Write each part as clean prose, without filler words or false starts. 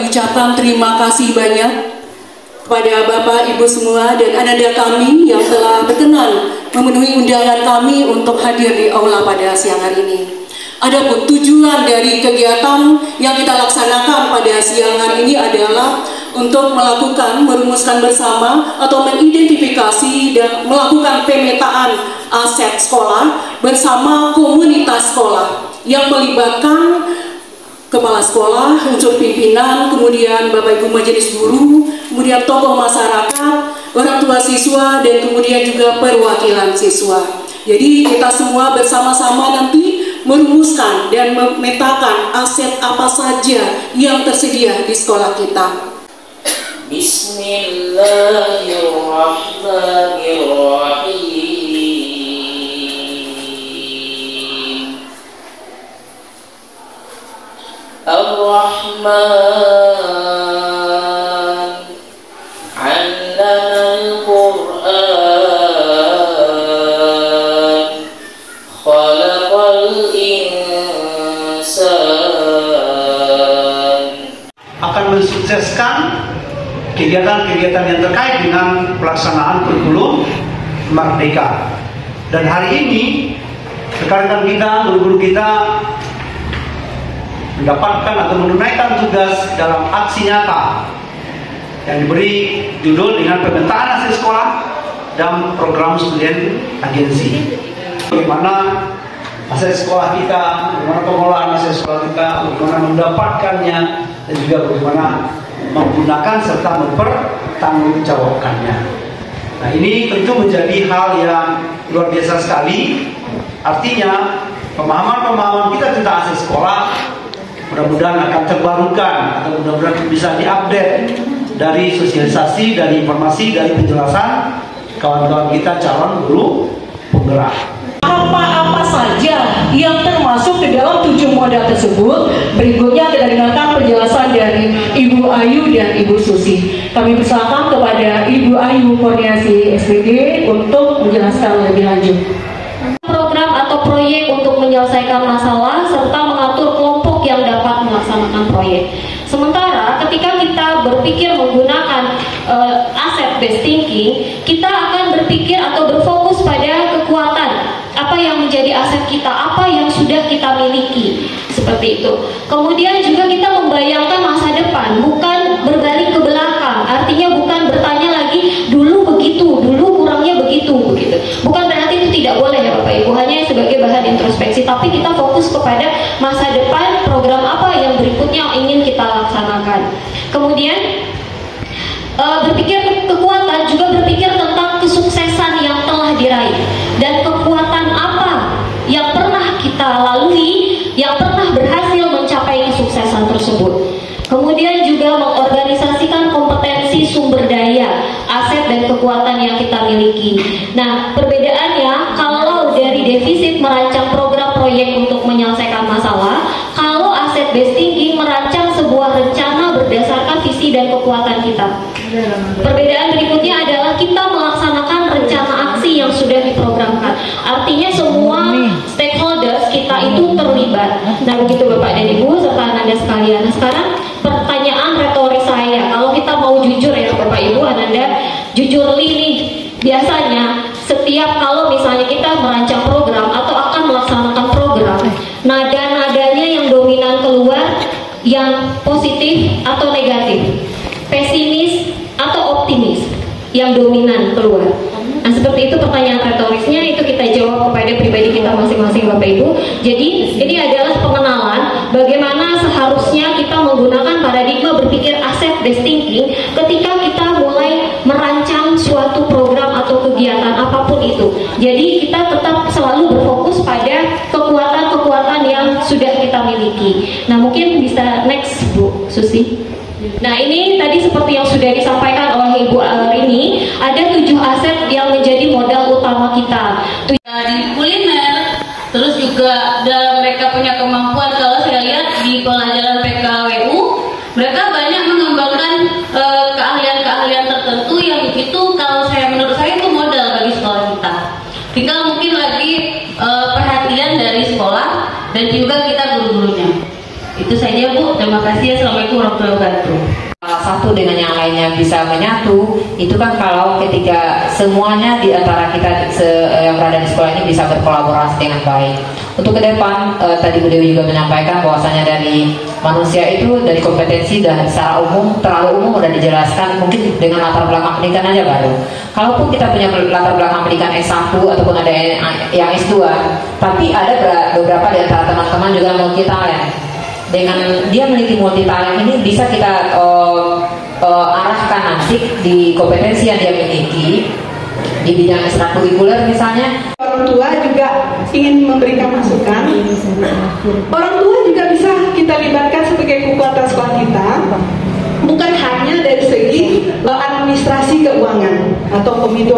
mengucapkan terima kasih banyak kepada Bapak Ibu semua dan ananda kami yang telah berkenan memenuhi undangan kami untuk hadir di aula pada siang hari ini. Adapun tujuan dari kegiatan yang kita laksanakan pada siang hari ini adalah untuk merumuskan bersama atau mengidentifikasi dan melakukan pemetaan aset sekolah bersama komunitas sekolah yang melibatkan kepala sekolah, unsur pimpinan, kemudian Bapak Ibu majelis guru, kemudian tokoh masyarakat, orang tua siswa, dan kemudian juga perwakilan siswa. Jadi kita semua bersama-sama nanti merumuskan dan memetakan aset apa saja yang tersedia di sekolah kita. Bismillahirrahmanirrahim. Ar-Rahman 'allamal Qur'an khalaqal insan. Akan mensukseskan kegiatan-kegiatan yang terkait dengan pelaksanaan kurikulum Merdeka. Dan hari ini rekan-rekan kita, guru-guru kita mendapatkan atau menunaikan tugas dalam aksi nyata yang diberi judul dengan pemetaan aset sekolah dan program student agensi. Bagaimana aset sekolah kita, bagaimana pengelolaan aset sekolah kita, bagaimana mendapatkannya, dan juga bagaimana menggunakan serta mempertanggungjawabkannya. Nah, ini tentu menjadi hal yang luar biasa sekali. Artinya pemahaman-pemahaman kita tentang aset sekolah mudah-mudahan akan terbarukan atau mudah-mudahan bisa diupdate dari sosialisasi, dari informasi, dari penjelasan kawan-kawan kita calon guru penggerak. Apa-apa saja yang termasuk di dalam 7 modal tersebut, berikutnya kita dengarkan penjelasan dari Ibu Ayu dan Ibu Susi. Kami persilakan kepada Ibu Ayu koordinasi SPG untuk menjelaskan lebih lanjut. Program atau proyek untuk menyelesaikan masalah serta mengatur kelompok yang dapat melaksanakan proyek. Sementara ketika kita berpikir menggunakan asset based thinking, kita akan berpikir atau berfokus pada kekuatan, apa yang menjadi aset kita, apa yang sudah kita miliki, seperti itu. Kemudian juga kita membayangkan masa depan, bukan berbalik ke belakang. Artinya bukan bertanya lagi dulu begitu, dulu kurangnya begitu. Bukan berarti itu tidak boleh ya Bapak Ibu, hanya sebagai bahan introspeksi, tapi kita fokus kepada masa depan, program apa yang berikutnya yang ingin kita laksanakan. Kemudian berpikir kekuatan, juga berpikir tentang kesuksesan yang telah diraih dan kekuatan apa yang pernah kita lalui, yang pernah berhasil mencapai kesuksesan tersebut. Kemudian juga mengorganisasikan kompetensi sumber daya, aset dan kekuatan yang kita miliki. Nah, perbedaannya kalau dari defisit merancang program proyek untuk menyelesaikan masalah, kalau aset based thinking merancang sebuah rencana berdasarkan visi dan kekuatan kita. Perbedaan berikutnya adalah kita melaksanakan rencana aksi yang sudah diprogramkan. Artinya semua stakeholders kita itu terlibat. Nah, begitu Bapak dan Ibu serta Ananda sekalian. Nah, sekarang pertanyaan retoris saya, kalau kita mau jujur ya Bapak Ibu, Ananda jujur nih, biasanya setiap kalau misalnya kita merancang program atau akan melaksanakan program, nada-nadanya yang dominan keluar yang positif atau negatif, pesimis atau optimis yang dominan keluar. Nah, seperti itu pertanyaan retorisnya, itu kita jawab kepada pribadi kita masing-masing Bapak Ibu. Jadi ini adalah pengenalan bagaimana seharusnya kita menggunakan paradigma berpikir asset based thinking ketika kita mulai merancang suatu program atau kegiatan apapun itu. Jadi kita tetap selalu berfokus pada kekuatan-kekuatan yang sudah kita miliki. Nah, mungkin bisa next Bu Susi. Nah, ini tadi seperti yang sudah disampaikan oleh Ibu Rini, ada 7 aset yang menjadi modal utama kita. Di kuliner, terus juga dalam mereka punya kemampuan. Kalau saya lihat di pelajaran PKWU, mereka banyak mengembangkan keahlian-keahlian tertentu yang itu kalau menurut saya itu modal bagi sekolah kita. Tinggal mungkin lagi perhatian dari sekolah dan juga kita guru-gurunya. Itu saja Bu, terima kasih. kasih ya, assalamualaikum warahmatullahi wabarakatuh. Satu dengan yang lainnya bisa menyatu, itu kan kalau ketika semuanya di antara kita yang berada di sekolah ini bisa berkolaborasi dengan baik. Untuk ke depan, tadi Bu Dewi juga menyampaikan bahwasanya dari manusia itu dari kompetensi dan secara umum, terlalu umum udah dijelaskan, mungkin dengan latar belakang pendidikan aja baru. Kalaupun kita punya latar belakang pendidikan S1 ataupun ada yang S2, tapi ada beberapa di antara teman-teman juga multi talent. Dengan dia memiliki multi talent ini bisa kita arahkan nanti di kompetensi yang dia miliki di bidang ekstrakurikuler misalnya. Orang tua juga ingin memberikan masukan. Orang tua juga bisa kita libatkan sebagai kekuatan sekolah kita, bukan hanya dari segi administrasi keuangan atau komite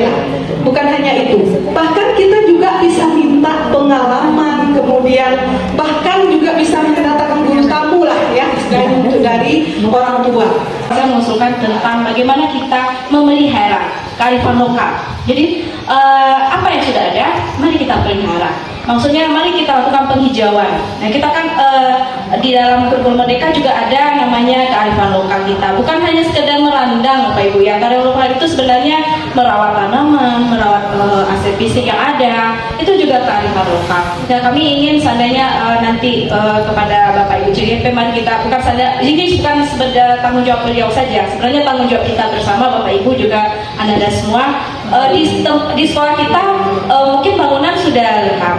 lah, bukan hanya itu. Bahkan kita juga bisa minta pengalaman, kemudian bahkan juga bisa mendatangkan guru tamu lah ya, dari orang tua. Saya mengusulkan tentang bagaimana kita memelihara kearifan lokal. Jadi apa yang sudah ada, mari kita pelihara. Maksudnya mari kita lakukan penghijauan. Nah kita kan di dalam kurikulum Merdeka juga ada namanya kearifan lokal kita. Bukan hanya sekedar merandang Bapak Ibu ya. Kearifan lokal itu sebenarnya merawat tanaman, merawat aset fisik yang ada. Itu juga kearifan lokal. Dan kami ingin seandainya nanti kepada Bapak Ibu CGP, mari kita bukan saja ini bukan sekedar tanggung jawab beliau saja. Sebenarnya tanggung jawab kita bersama Bapak Ibu juga Anda semua. Di sekolah kita mungkin bangunan sudah lengkap.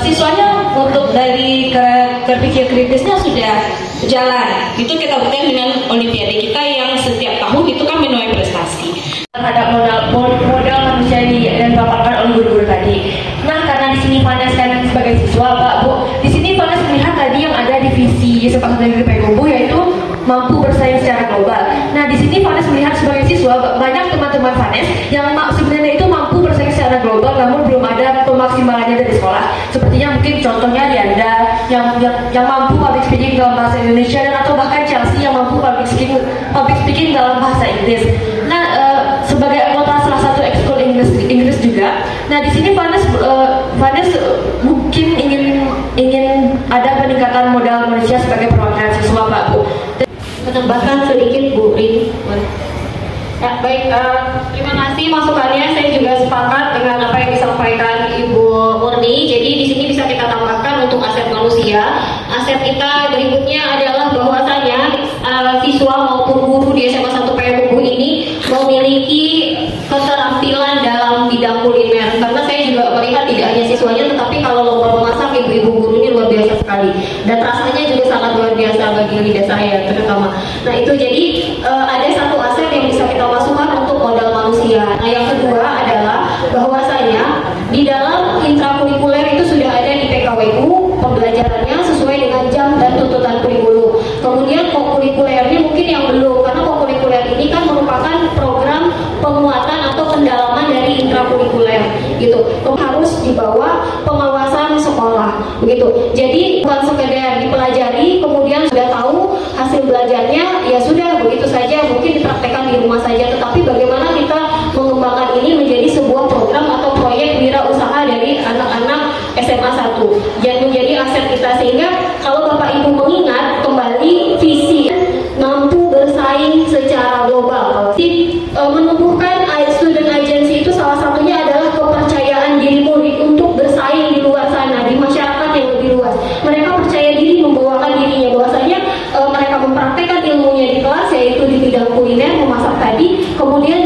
Siswanya untuk dari berpikir kritisnya sudah jalan. Itu kita buktikan dengan olimpiade kita yang setiap tahun itu kan menuai prestasi. Terhadap modal manusia yang dipaparkan oleh guru-guru tadi. Nah, karena di sini Vanessa kan sebagai siswa, Pak, Bu, di sini Vanessa melihat tadi yang ada di visi sepak dari PKUBU yaitu mampu bersaing secara global. Nah, di sini Vanessa melihat sebagai siswa banyak teman-teman Vanessa yang sebenarnya itu mampu bersaing secara global, namun belum ada pemaksimalannya dari sekolah. Sepertinya mungkin contohnya Dianda yang mampu public speaking dalam bahasa Indonesia, dan atau bahkan Chelsea yang mampu public speaking dalam bahasa Inggris. Nah, sebagai anggota salah satu ekskul Inggris juga. Nah, di sini Vanessa mungkin ingin ada peningkatan modal manusia sebagai perwakilan siswa, Pak, Bu. Menambahkan sedikit Bu Rin. Ya, baik, terima kasih masukannya. Saya juga sepakat dengan apa yang disampaikan Ibu Murni. Jadi di sini bisa kita tambahkan untuk aset manusia. Aset kita berikutnya adalah bahwasanya siswa maupun guru di SMA 1 PKUBU ini memiliki keterampilan dalam bidang kuliner. Karena saya juga melihat tidak hanya siswanya, tetapi kalau lomba memasak ibu-ibu guru ini luar biasa sekali. Dan rasanya juga sangat luar biasa bagi lidah saya terutama. Nah itu jadi ada satu aset yang bisa kita masukkan untuk modal manusia. Nah yang kedua adalah bahwasanya di dalam intrakurikuler itu sudah ada di PKWU pembelajarannya sesuai dengan jam dan tuntutan kurikulum. Kemudian kokurikulernya mungkin yang belum, karena kokurikuler ini kan merupakan program penguatan atau pendalaman dari intrakurikuler gitu. Harus dibawa pengawasan sekolah begitu. Jadi bukan sekedar dipelajari kemudian sudah tahu hasil belajarnya ya sudah begitu saja, mungkin dipraktekkan di rumah saja, tetapi bagaimana kita mengembangkan ini menjadi sebuah program atau proyek wirausaha dari anak-anak SMA 1 yang menjadi aset kita, sehingga kalau Bapak Ibu mengingat kembali visi mampu bersaing secara global. Menumbuhkan student agency itu salah satunya adalah kepercayaan diri murid untuk bersaing di luar sana, di masyarakat yang lebih luas. Mereka percaya diri membawakan dirinya, bahwasanya mereka mempraktekkan ilmunya di kelas, yaitu di bidang kuliner, memasak tadi, kemudian